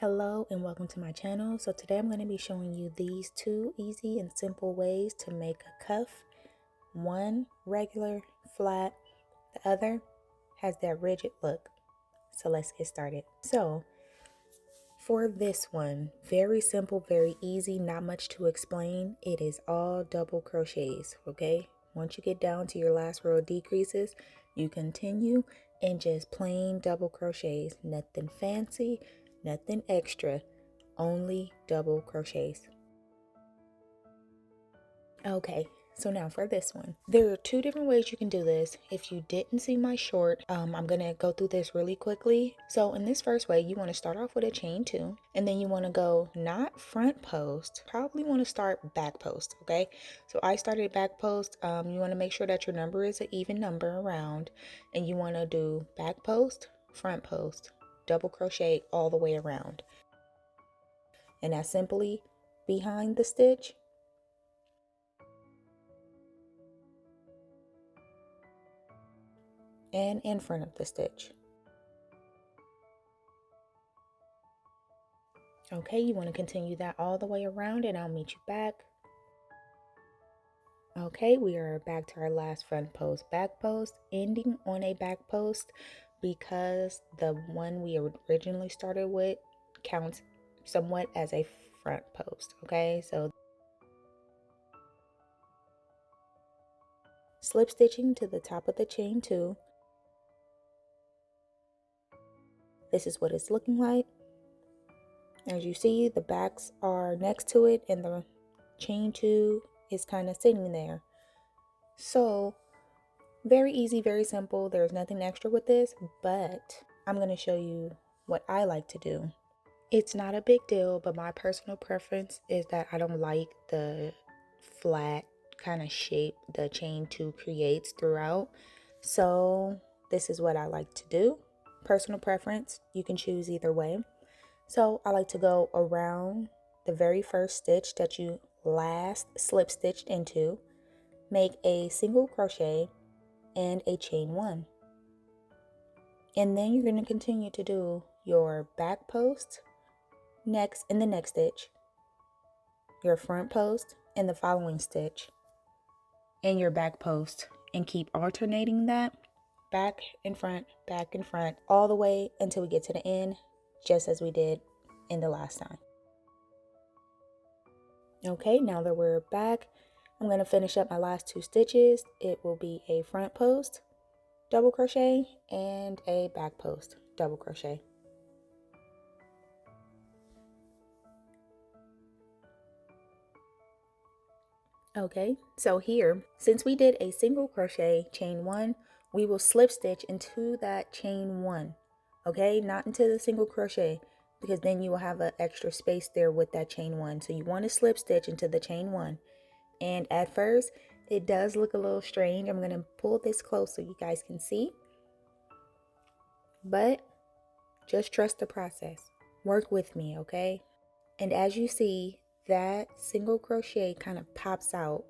Hello and welcome to my channel. So today I'm going to be showing you these two easy and simple ways to make a cuff. One regular, flat, the other has that rigid look. So let's get started. So for this one, very simple, very easy, not much to explain. It is all double crochets, okay? Once you get down to your last row of decreases, you continue in just plain double crochets. Nothing fancy, nothing extra, only double crochets. Okay, so now for this one, there are two different ways you can do this. If you didn't see my short, I'm gonna go through this really quickly. So in this first way, you want to start off with a chain 2, and then you want to go not front post, probably want to start back post. Okay, so I started back post. You want to make sure that your number is an even number around, and you want to do back post, front post, double crochet all the way around, and that's simply behind the stitch and in front of the stitch. Okay, you want to continue that all the way around, and I'll meet you back. Okay, we are back to our last front post, back post, ending on a back post because the one we originally started with counts somewhat as a front post. Okay, so slip stitching to the top of the chain 2. This is what it's looking like. As you see, the backs are next to it and the chain 2 is kind of sitting there. So very easy, very simple. There's nothing extra with this, but I'm going to show you what I like to do. It's not a big deal, but my personal preference is that I don't like the flat kind of shape the chain 2 creates throughout. So this is what I like to do. Personal preference, you can choose either way. So I like to go around the very first stitch that you last slip stitched into, make a single crochet and a chain 1. And then you're going to continue to do your back post next in the next stitch, your front post in the following stitch, and your back post, and keep alternating that back and front, all the way until we get to the end, just as we did in the last time. Okay, now that we're back, I'm going to finish up my last 2 stitches. It will be a front post, double crochet, and a back post, double crochet. Okay, so here, since we did a single crochet chain 1, we will slip stitch into that chain 1. Okay, not into the single crochet, because then you will have an extra space there with that chain 1. So you want to slip stitch into the chain 1. And at first, it does look a little strange. I'm going to pull this close so you guys can see. But just trust the process. Work with me, okay? And as you see, that single crochet kind of pops out.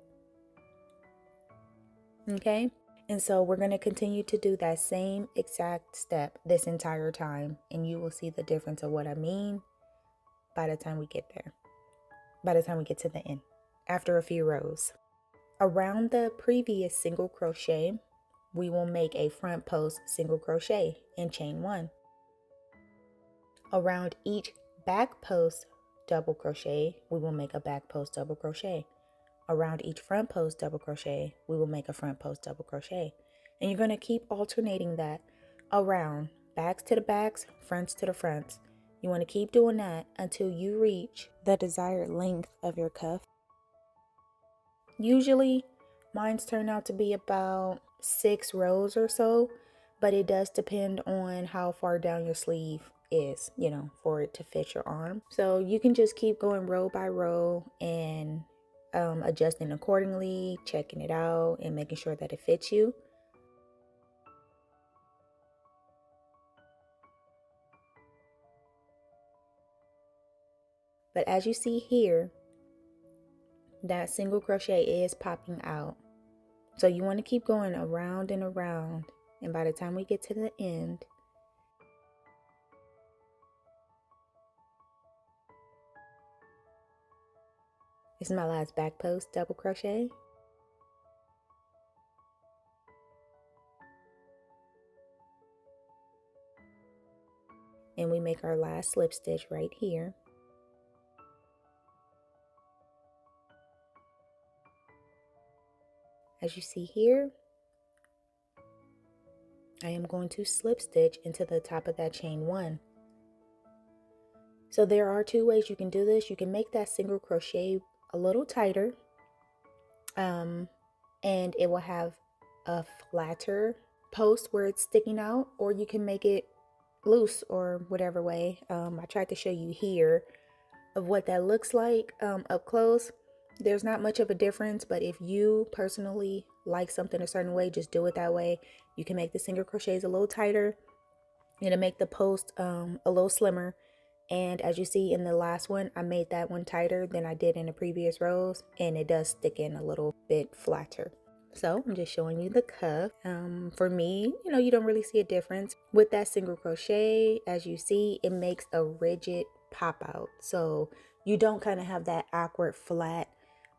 Okay? And so we're going to continue to do that same exact step this entire time. And you will see the difference of what I mean by the time we get there. By the time we get to the end. After a few rows. Around the previous single crochet, we will make a front post single crochet and chain 1. Around each back post double crochet, we will make a back post double crochet. Around each front post double crochet, we will make a front post double crochet. And you're going to keep alternating that around, backs to the backs, fronts to the fronts. You want to keep doing that until you reach the desired length of your cuff. Usually mine's turn out to be about 6 rows or so, but it does depend on how far down your sleeve is, you know, for it to fit your arm. So you can just keep going row by row and adjusting accordingly, checking it out and making sure that it fits you. But as you see here, that single crochet is popping out. So you want to keep going around and around. And by the time we get to the end, This is my last back post double crochet. And we make our last slip stitch right here. As you see here, I am going to slip stitch into the top of that chain 1. So there are 2 ways you can do this. You can make that single crochet a little tighter, and it will have a flatter post where it's sticking out, or you can make it loose or whatever way. I tried to show you here of what that looks like up close. There's not much of a difference, but if you personally like something a certain way, just do it that way. You can make the single crochets a little tighter. It'll make the post a little slimmer. And as you see in the last one, I made that one tighter than I did in the previous rows, and it does stick in a little bit flatter. So I'm just showing you the cuff. For me, you don't really see a difference. With that single crochet, as you see, it makes a rigid pop out. So you don't kind of have that awkward flat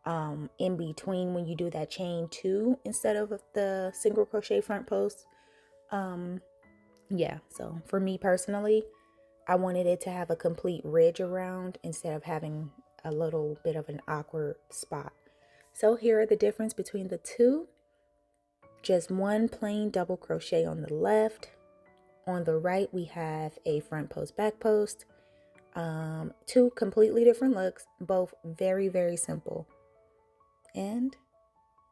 in between when you do that chain 2 instead of the single crochet front post. Yeah, so for me personally, I wanted it to have a complete ridge around instead of having a little bit of an awkward spot. So here are the difference between the 2. Just one plain double crochet on the left. On the right, we have a front post, back post. 2 completely different looks, both very, very simple. And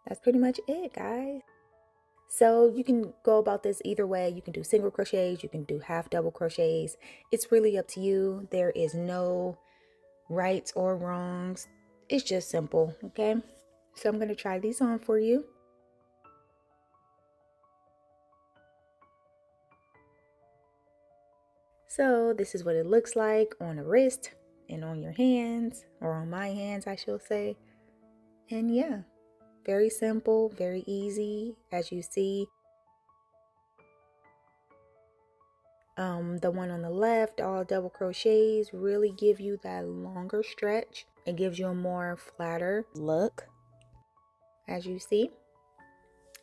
that's pretty much it, guys. So you can go about this either way. You can do single crochets, you can do half double crochets. It's really up to you. There is no rights or wrongs. It's just simple, okay? So I'm going to try these on for you. So this is what it looks like on a wrist and on your hands, or on my hands, I shall say. And yeah, very simple, very easy. As you see, the one on the left, all double crochets, really give you that longer stretch. It gives you a more flatter look, as you see.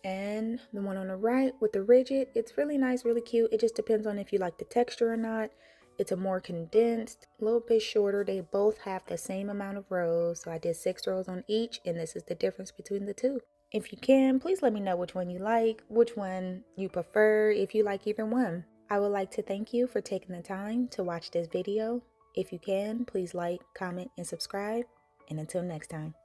And the one on the right with the rigid, it's really nice, really cute. It just depends on if you like the texture or not. It's a more condensed, a little bit shorter. They both have the same amount of rows. So I did 6 rows on each, and this is the difference between the 2. If you can, please let me know which one you like, which one you prefer, if you like either one. I would like to thank you for taking the time to watch this video. If you can, please like, comment, and subscribe. And until next time.